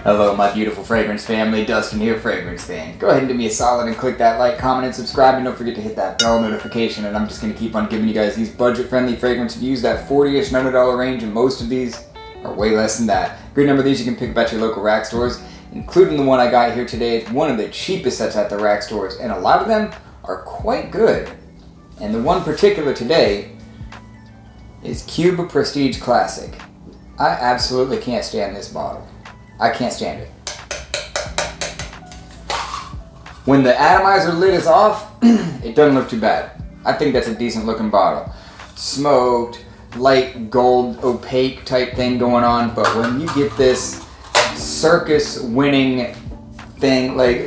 Hello my beautiful fragrance family, Dustin here, Fragrance Fan. Go ahead and do me a solid and click that like, comment, and subscribe, and don't forget to hit that bell notification, and I'm just going to keep on giving you guys these budget-friendly fragrance reviews, that $40-ish and $100 range, and most of these are way less than that. Great number of these you can pick up at your local rack stores, including the one I got here today. It's one of the cheapest that's at the rack stores, and a lot of them are quite good. And the one particular today is Cuba Prestige Classic. I absolutely can't stand this bottle. I can't stand it. When the atomizer lid is off, it doesn't look too bad. I think that's a decent looking bottle. Smoked, light gold, opaque type thing going on, but when you get this circus winning thing, like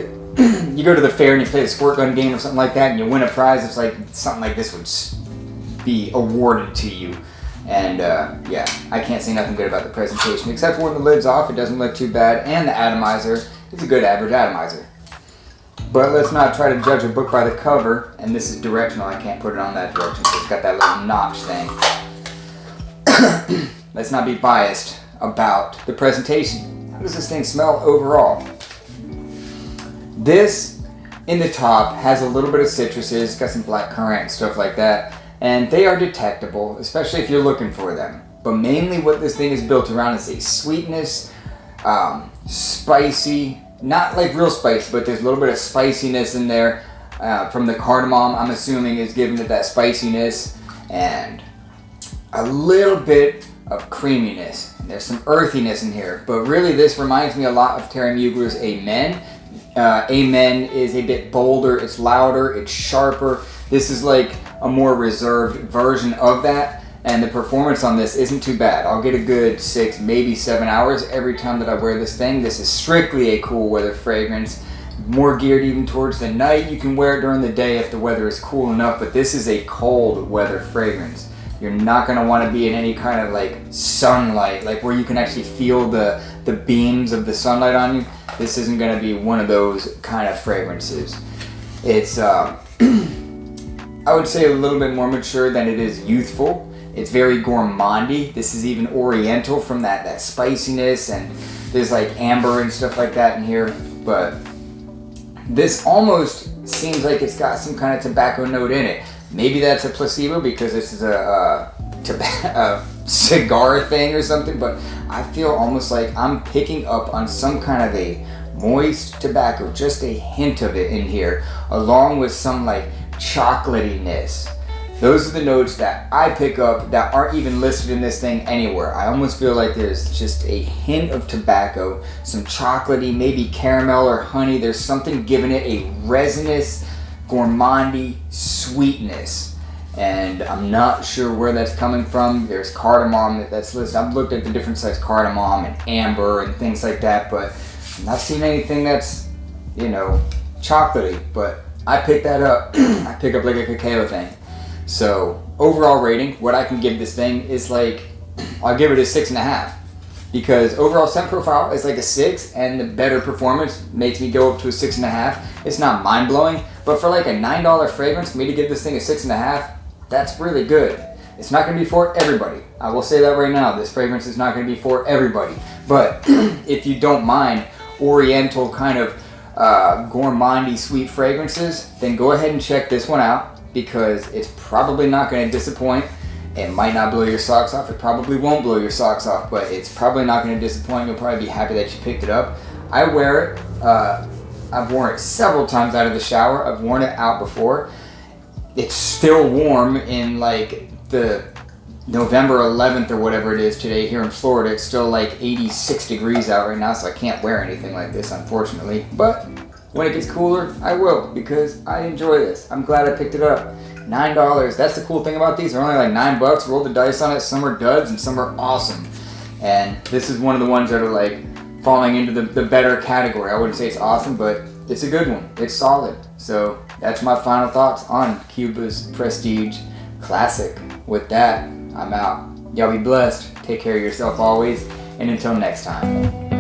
you go to the fair and you play the squirt gun game or something like that and you win a prize, it's like something like this would be awarded to you. And yeah, I can't say nothing good about the presentation, except for when the lid's off, it doesn't look too bad, and the atomizer is a good average atomizer. But let's not try to judge a book by the cover, and this is directional, I can't put it on that direction, so it's got that little notch thing. Let's not be biased about the presentation. How does this thing smell overall? This, in the top, has a little bit of citruses, it's got some black currant and stuff like that. And they are detectable, especially if you're looking for them. But mainly what this thing is built around is a sweetness, spicy, not like real spicy, but there's a little bit of spiciness in there from the cardamom, I'm assuming, is giving it that spiciness, and a little bit of creaminess. And there's some earthiness in here, but really this reminds me a lot of Terry Mugler's Amen. Amen is a bit bolder, it's louder, it's sharper. This is like a more reserved version of that, and the performance on this isn't too bad. I'll get a good 6, maybe 7 hours every time that I wear this thing. This is strictly a cool weather fragrance, more geared even towards the night. You can wear it during the day if the weather is cool enough, but this is a cold weather fragrance. You're not going to want to be in any kind of like sunlight, like where you can actually feel the beams of the sunlight on you. This isn't going to be one of those kind of fragrances. It's I would say a little bit more mature than it is youthful. It's very gourmandy. This is even oriental from that spiciness, and there's like amber and stuff like that in here. But this almost seems like it's got some kind of tobacco note in it. Maybe that's a placebo because this is a cigar thing or something, but I feel almost like I'm picking up on some kind of a moist tobacco, just a hint of it in here, along with some like chocolatiness. Those are the notes that I pick up that aren't even listed in this thing anywhere. I almost feel like there's just a hint of tobacco, some chocolatey, maybe caramel or honey. There's something giving it a resinous, gourmandy sweetness, and I'm not sure where that's coming from. There's cardamom that's listed. I've looked at the different size cardamom and amber and things like that, but I'm not seeing anything that's, you know, chocolatey. But I pick that up. I pick up like a cacao thing. So overall rating, what I can give this thing is like, I'll give it a 6.5, because overall scent profile is like a 6, and the better performance makes me go up to a 6.5. It's not mind blowing, but for like a $9 fragrance, for me to give this thing a 6.5, that's really good. It's not going to be for everybody. I will say that right now. This fragrance is not going to be for everybody. But if you don't mind oriental kind of gourmandy sweet fragrances, then go ahead and check this one out, because it's probably not going to disappoint. It might not blow your socks off. It probably won't blow your socks off, but it's probably not going to disappoint. You'll probably be happy that you picked it up. I wear it. I've worn it several times out of the shower. I've worn it out before. It's still warm in like the November 11th or whatever it is today here in Florida. It's still like 86 degrees out right now, so I can't wear anything like this, unfortunately. But when it gets cooler, I will, because I enjoy this. I'm glad I picked it up. $9. That's the cool thing about these. They're only like $9. Roll the dice on it. Some are duds and some are awesome. And this is one of the ones that are like falling into the better category. I wouldn't say it's awesome, but it's a good one. It's solid. So that's my final thoughts on Cuba's Prestige Classic. With that, I'm out. Y'all be blessed. Take care of yourself always. And until next time.